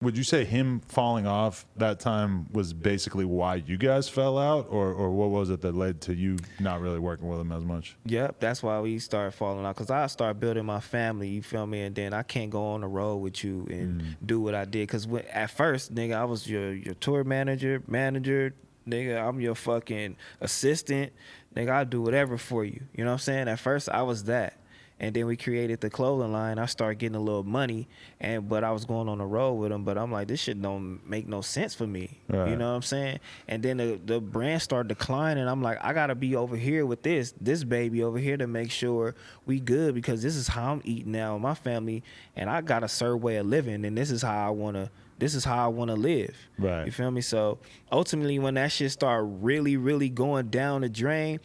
would you say him falling off that time was basically why you guys fell out, or what was it that led to you not really working with him as much? Yep, that's why we started falling out, because I started building my family, you feel me? And then I can't go on the road with you and do what I did, because at first, nigga, I was your tour manager, nigga, I'm your fucking assistant, nigga, I'll do whatever for you. You know what I'm saying? At first, I was that. And then we created the clothing line. I started getting a little money, but I was going on the road with them. But I'm like, this shit don't make no sense for me. Right. You know what I'm saying? And then the brand started declining. I'm like, I gotta be over here with this baby over here to make sure we good, because this is how I'm eating now with my family, and I got a certain way of living, and this is how I wanna live. Right. You feel me? So ultimately, when that shit started really, really going down the drain,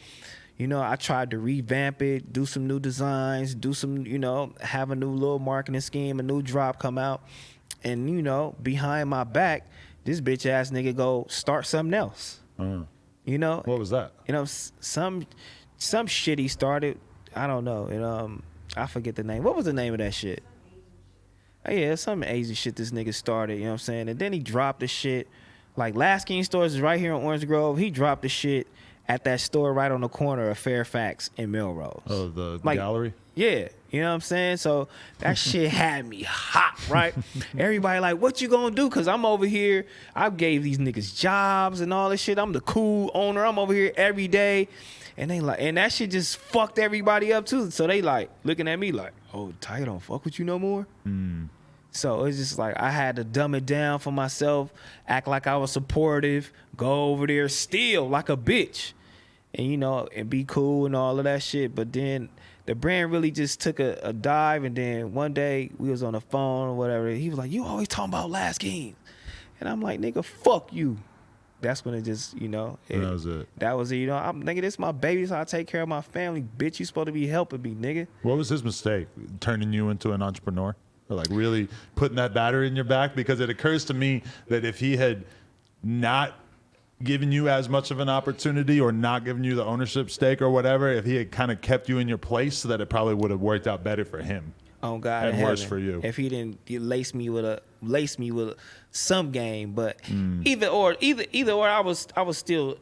you know, I tried to revamp it, do some new designs, do some, you know, have a new little marketing scheme, a new drop come out. And, you know, behind my back, this bitch ass nigga go start something else. You know? What was that? You know, some shit he started. I don't know. And I forget the name. What was the name of that shit? Oh, yeah, some Asian shit this nigga started, you know what I'm saying? And then he dropped the shit. Like, Last King Stores is right here in Orange Grove. He dropped the shit at that store right on the corner of Fairfax and Melrose. Oh, the like, gallery? Yeah, you know what I'm saying? So that shit had me hot, right? Everybody like, what you gonna do? Because I'm over here, I gave these niggas jobs and all this shit. I'm the cool owner. I'm over here every day. And they like, and that shit just fucked everybody up too. So they like, looking at me like, oh, Tyga don't fuck with you no more? So it's just like I had to dumb it down for myself, act like I was supportive, go over there, steal like a bitch, and you know, and be cool and all of that shit. But then the brand really just took a dive, and then one day we was on the phone or whatever. He was like, "You always talking about Last King," and I'm like, "Nigga, fuck you." That's when it just, you know, that was it. That was it. You know, nigga, this is my baby, so I take care of my family. Bitch, you supposed to be helping me, nigga. What was his mistake? Turning you into an entrepreneur? Or like really putting that battery in your back? Because it occurs to me that if he had not given you as much of an opportunity, or not given you the ownership stake or whatever, if he had kind of kept you in your place, that it probably would have worked out better for him. Oh God, and worse for you. If he didn't lace me with some game, but either or, I was still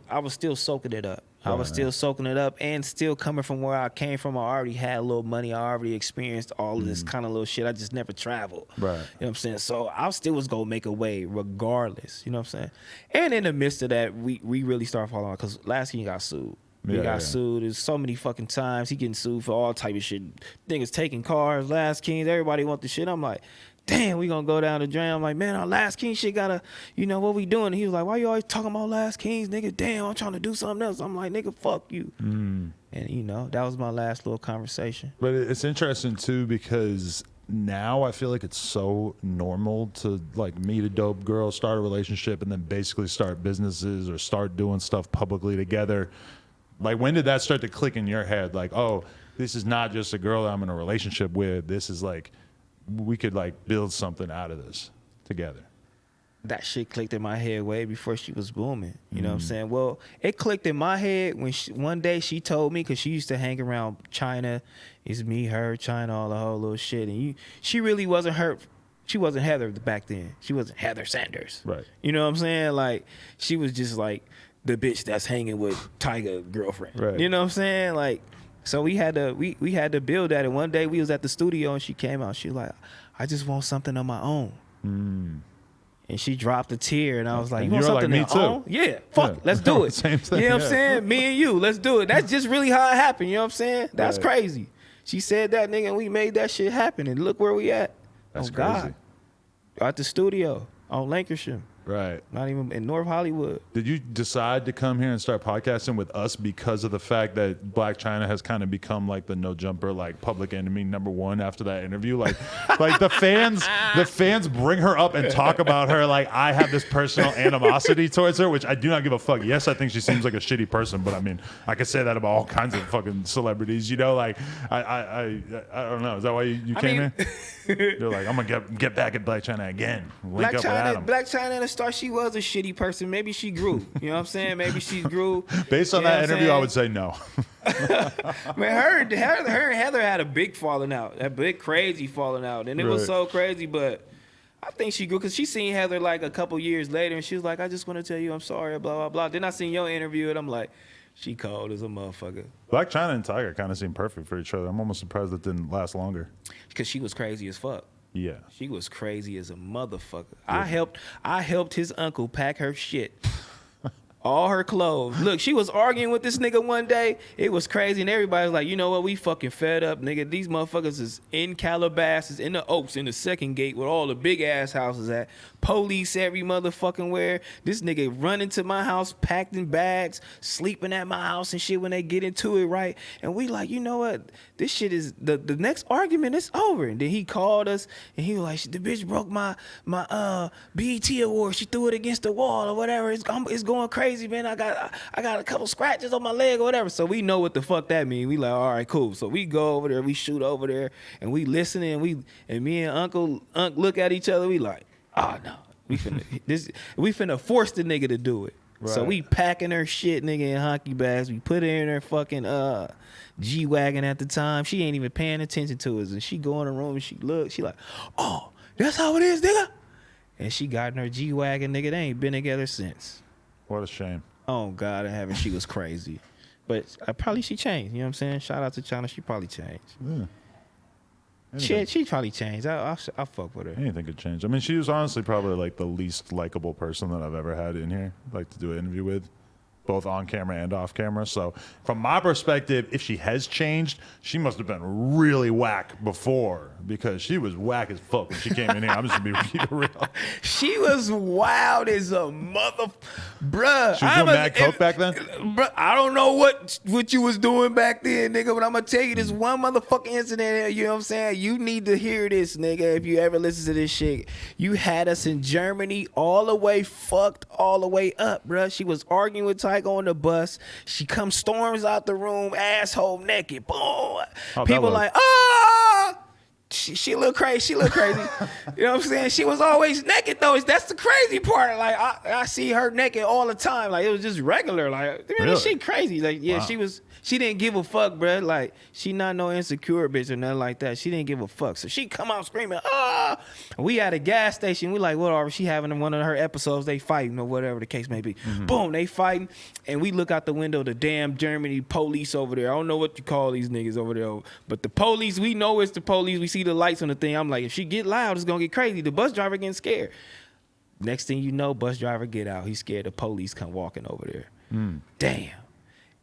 soaking it up. I was still soaking it up, and still coming from where I came from. I already had a little money. I already experienced all of this kind of little shit. I just never traveled. Right. You know what I'm saying? So I still was going to make a way regardless. You know what I'm saying? And in the midst of that, we really started falling out, because Last King got sued. He got sued. There's so many fucking times he getting sued for all type of shit. Niggas taking cars, Last Kings, everybody want the shit. I'm like, damn, we gonna go down the drain. I'm like, man, our Last King shit gotta, you know, what we doing? And he was like, why you always talking about Last Kings, nigga? Damn, I'm trying to do something else. I'm like, nigga, fuck you. And, you know, that was my last little conversation. But it's interesting, too, because now I feel like it's so normal to, like, meet a dope girl, start a relationship, and then basically start businesses or start doing stuff publicly together. Like, when did that start to click in your head? Like, oh, this is not just a girl that I'm in a relationship with. This is like, we could like build something out of this together. That shit clicked in my head way before she was booming. You know what I'm saying? Well, it clicked in my head when one day she told me, because she used to hang around Chyna. It's me, her, Chyna, all the whole little shit. And she really wasn't her. She wasn't Heather back then. She wasn't Heather Sanders. Right. You know what I'm saying? Like, she was just like the bitch that's hanging with Tyga girlfriend. Right. You know what I'm saying? Like, so we had to build that. And one day we was at the studio and she came out. She was like, I just want something on my own. And she dropped a tear, and I was like, you want something like, on your own? Yeah, fuck it, let's do it. Same thing, you know what I'm saying? Me and you, let's do it. That's just really how it happened, you know what I'm saying? That's crazy. She said that, nigga, and we made that shit happen, and look where we at. That's crazy. God. At the studio on Lancashire. Right. Not even in North Hollywood. Did you decide to come here and start podcasting with us because of the fact that Blac Chyna has kind of become like the no jumper, like public enemy #1 after that interview? Like the fans bring her up and talk about her like I have this personal animosity towards her, which I do not give a fuck. Yes, I think she seems like a shitty person, but I mean, I could say that about all kinds of fucking celebrities, you know? Like I don't know. Is that why you came here? You're like, I'm gonna get back at Blac Chyna again. Blac Chyna in the start, she was a shitty person. Maybe she grew. You know what I'm saying? Maybe she grew. Based on that interview, I would say no. Man, her and Heather had a big falling out. That big crazy falling out. And it was so crazy, but I think she grew because she seen Heather like a couple years later, and she was like, "I just want to tell you I'm sorry," blah blah blah. Then I seen your interview, and I'm like, she cold as a motherfucker. Blac Chyna and Tyga kind of seem perfect for each other. I'm almost surprised it didn't last longer. Because she was crazy as fuck. Yeah, she was crazy as a motherfucker. Yeah. I helped his uncle pack her shit. All her clothes. Look, she was arguing with this nigga one day. It was crazy, and everybody was like, you know what? We fucking fed up, nigga. These motherfuckers is in Calabasas, in the Oaks, in the second gate where all the big-ass houses at. Police every motherfucking where. This nigga run into my house, packed in bags, sleeping at my house and shit when they get into it, right? And we like, you know what? This shit is, the next argument is over. And then he called us, and he was like, the bitch broke my BET award. She threw it against the wall or whatever. It's going crazy. Man, I got a couple scratches on my leg or whatever. So we know what the fuck that mean. We like, all right, cool. So we go over there, we shoot over there, and we listen, and me and Uncle look at each other. We like, oh no, we finna force the nigga to do it. Right. So we packing her shit, nigga, in hockey bags. We put her in her fucking G-Wagon at the time. She ain't even paying attention to us, and she go in the room and she look. She like, oh, that's how it is, nigga. And she got in her G-Wagon, nigga. They ain't been together since. What a shame. Oh, God in heaven, she was crazy. But probably she changed. You know what I'm saying? Shout out to Chyna. She probably changed. Yeah. She probably changed. I fuck with her. Anything could change. I mean, she was honestly probably like the least likable person that I've ever had in here, like to do an interview with, both on camera and off camera. So from my perspective, if she has changed, she must have been really whack before, because she was whack as fuck when she came in here. I'm just gonna be real. She was wild as a mother, bruh. She was doing mad coke back then? Bruh, I don't know what you was doing back then, nigga, but I'm gonna tell you this one motherfucking incident, you know what I'm saying? You need to hear this, nigga, if you ever listen to this shit. You had us in Germany all the way fucked all the way up, bruh. She was arguing with Tyga on the bus. She storms out the room, asshole naked. Boom. Oh, people like, ah! She look crazy. She look crazy. You know what I'm saying? She was always naked though. That's the crazy part. Like I see her naked all the time. Like it was just regular. Like really? She crazy. Like yeah, wow. She didn't give a fuck, bro. Like she not no insecure bitch or nothing like that. She didn't give a fuck. So she come out screaming, ah! We at a gas station. We like whatever. She having one of her episodes. They fighting or whatever the case may be. Mm-hmm. Boom, they fighting, and we look out the window. The damn Germany police over there. I don't know what you call these niggas over there, but the police. We know it's the police. We see the lights on the thing. I'm like, if she get loud, it's gonna get crazy. The bus driver getting scared. Next thing you know, bus driver get out. He's scared the police come walking over there. Damn.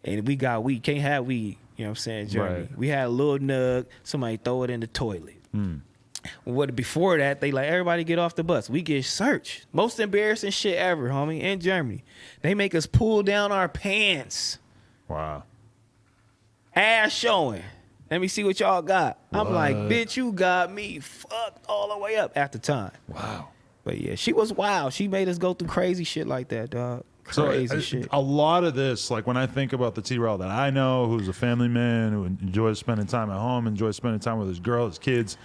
And we can't have weed. You know what I'm saying? Germany. Right. We had a little nug. Somebody throw it in the toilet. Before that, they like, everybody get off the bus. We get searched. Most embarrassing shit ever, homie, in Germany. They make us pull down our pants. Wow. Ass showing. Let me see what y'all got. What? I'm like, bitch, you got me fucked all the way up at the time. Wow. But yeah, she was wild. She made us go through crazy shit like that, dog. Crazy shit. A lot of this, like when I think about the T-Rell that I know, who's a family man, who enjoys spending time at home, enjoys spending time with his girl, his kids,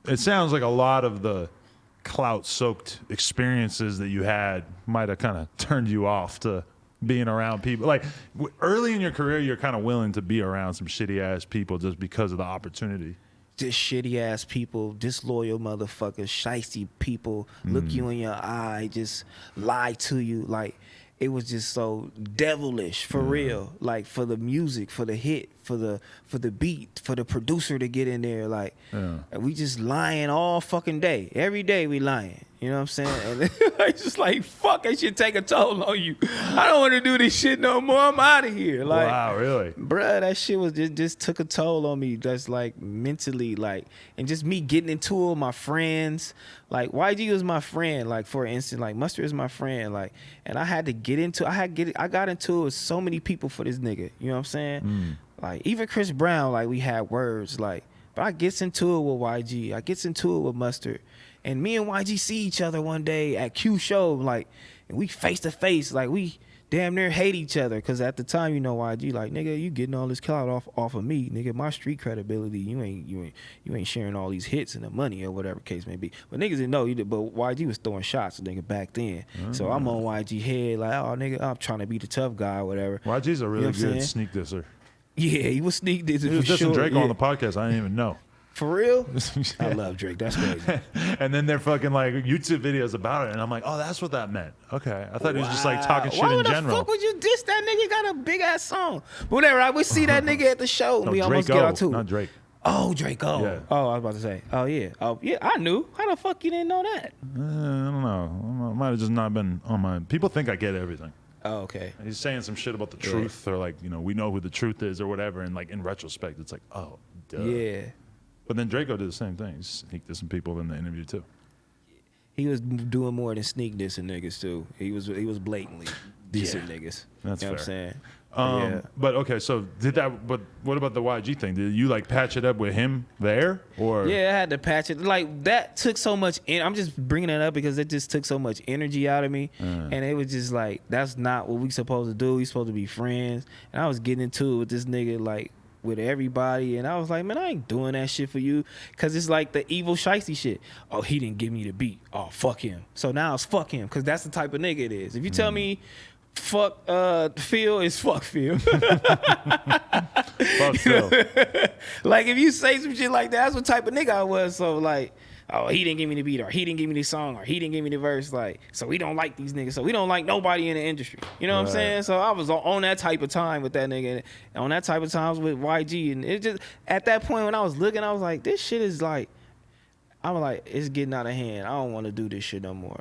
it sounds like a lot of the clout-soaked experiences that you had might have kind of turned you off to being around people. Like early in your career, you're kind of willing to be around some shitty-ass people just because of the opportunity. Just shitty ass people, disloyal motherfuckers, shiesty people, look you in your eye, just lie to you. Like it was just so devilish for real. Like for the music, for the hit, for the beat, for the producer to get in there. Like and we just lying all fucking day. Every day we lying. You know what I'm saying? And it's just like, fuck, that shit take a toll on you. I don't want to do this shit no more. I'm out of here. Like, wow, really? Bruh, that shit was just took a toll on me. That's like mentally, like, and just me getting into it with my friends. Like, YG was my friend. Like, for instance, like Mustard is my friend. Like, and I had to get into. I got into it with so many people for this nigga. You know what I'm saying? Like, even Chris Brown. Like, we had words. Like, but I gets into it with YG. I gets into it with Mustard. And me and YG see each other one day at Q show, like, and we face to face, like we damn near hate each other. Cause at the time, you know, YG, like, nigga, you getting all this clout off of me, nigga. My street credibility, you ain't sharing all these hits and the money or whatever case may be. But niggas didn't know either. But YG was throwing shots, nigga, back then. So I'm on YG head, like, oh nigga, I'm trying to be the tough guy or whatever. YG's a really good sneak disser. Yeah, he was sneak dissing. He was for dissing sure. Drake on the podcast. I didn't even know. For real? I love Drake. That's crazy. And then they're fucking like YouTube videos about it, and I'm like, oh, that's what that meant. Okay, I thought he was just like talking shit in general. Why the fuck would you diss that nigga? Got a big ass song. But whatever. I would see that nigga at the show, and we almost get out too. Not Drake. Oh, Draco. Yeah. Oh, I was about to say. Oh yeah. Oh yeah. I knew. How the fuck you didn't know that? I don't know. I might have just not been on my. People think I get everything. Oh, okay. He's saying some shit about the truth, or like, you know, we know who the truth is, or whatever. And like in retrospect, it's like, oh, duh. Yeah. But then Draco did the same thing. He sneaked dissed some people in the interview too. He was doing more than sneak dissing niggas too. He was blatantly dissing niggas. That's you know fair. what I'm saying? Yeah. But okay, so did that? But what about the YG thing? Did you like patch it up with him there, or? Yeah, I had to patch it. Like that took so much. I'm just bringing it up because it just took so much energy out of me, and it was just like that's not what we supposed to do. We supposed to be friends, and I was getting into it with this nigga like with everybody, and I was like, man, I ain't doing that shit for you, because it's like the evil shiesty shit. Oh, he didn't give me the beat. Oh, fuck him. So now it's fuck him, because that's the type of nigga it is. If you tell me fuck Phil, is fuck Phil. Fuck Phil. Like if you say some shit like that, that's what type of nigga I was. So like, oh, he didn't give me the beat, or he didn't give me the song, or he didn't give me the verse. Like, so we don't like these niggas. So we don't like nobody in the industry. You know what I'm saying? So I was on that type of time with that nigga, and on that type of times with YG, and it just at that point when I was looking, I was like, this shit is like, I'm like, it's getting out of hand. I don't want to do this shit no more.